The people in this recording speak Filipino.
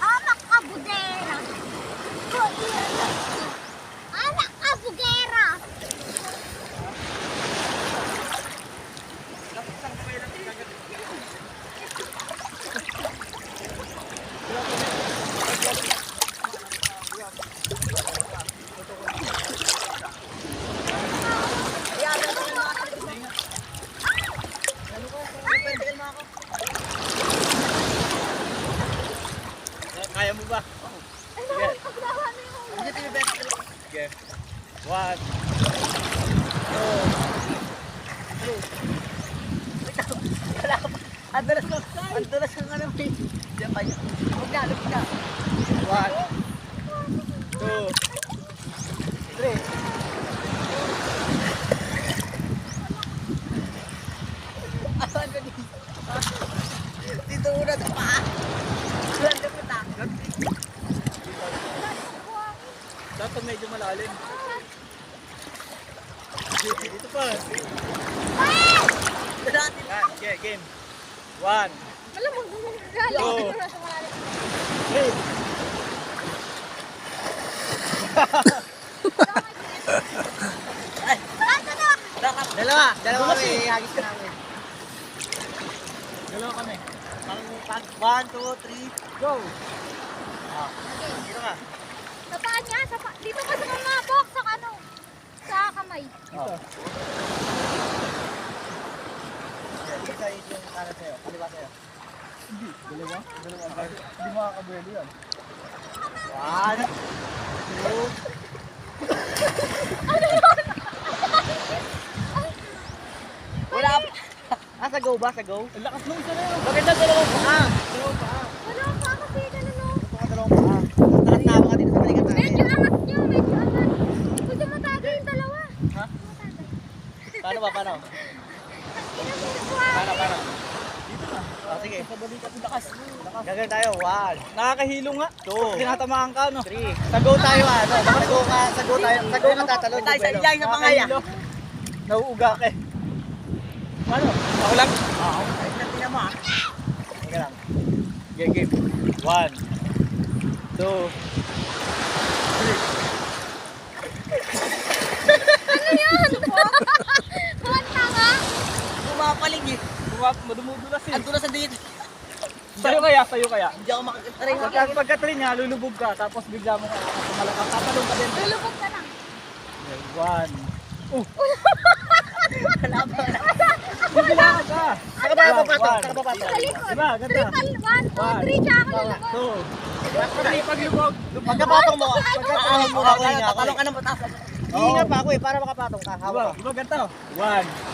Anak ka, budera! Anak ka, bugera! Kaya mo ba? Sige. Sige. 1, 2. Ang dulas ng ano, diyan pa yun. Huwag na, lupit na. 1, 2, 3. Asan ka dito? Dito muna sa paa. Walang lupit na. Dapat medyo malalim. Dito pa. Dati na. Okay, game. 1, Alam mo, gumagala. Go. 3. Dalawa kami, hagis ka namin. Dalawa kami. Parang 1, 2, 3, go! Dito ka. Sa paa niya, dito ka sa mamabok, sa ano, sa kamay. Dito. Dito tayo yung kanan sa'yo, kaliwa sa'yo. Dalawa? Hindi makakabuelo yan. 1, 2. Wala pa. Sa go ba? Sa go? Ang lakas nung isa na yun. Maganda dalawang paa. Wala pa kasi ganun, no? Gusto ko dalawang paa. Takas na ako ka dito sa balikat namin. Medyo angat niyo, medyo angat. Gusto mo tagay yung dalawa. Ha? Matagay. Paano ba? Paano? Paano? Sige. Sa balikat yung lakas. Gagawin tayo. 1, Nakakahilo nga. 2, Tinatamaan ka, no? 3. Sa go tayo ano? Sa go ka. Sa go tayo. Sa go ka tatalon. Tayo sa ilay sa pangaya. Nauuga ka eh. Paano? Ako lang? Oo. Ay, natin mo ah. Teka lang. Game. 1, 2, 3. Ano yan? Kumanta nga? Bumapalig eh. Madumudulas eh. Ang tulas sa dito. Sa'yo kaya? Hindi ako makakataray. Pagka-train niya, lulubog ka, tapos bigla mo malakang tatalong ka din. Lulubog ka lang. 1. Wala pa. Bibilangan ka. Nakapapato. Sa likod. Diba? Ganda. Triple, 1, 2, 3, tsaka ako lulubog. 2. Paglubog. Pagkapatong mo, pagkapatong mo, Ako tatalong ka ng pataas. Oo. Hihinga pa ako eh, para makapatong ka. Diba? Hawak ka. Diba ganito? 1.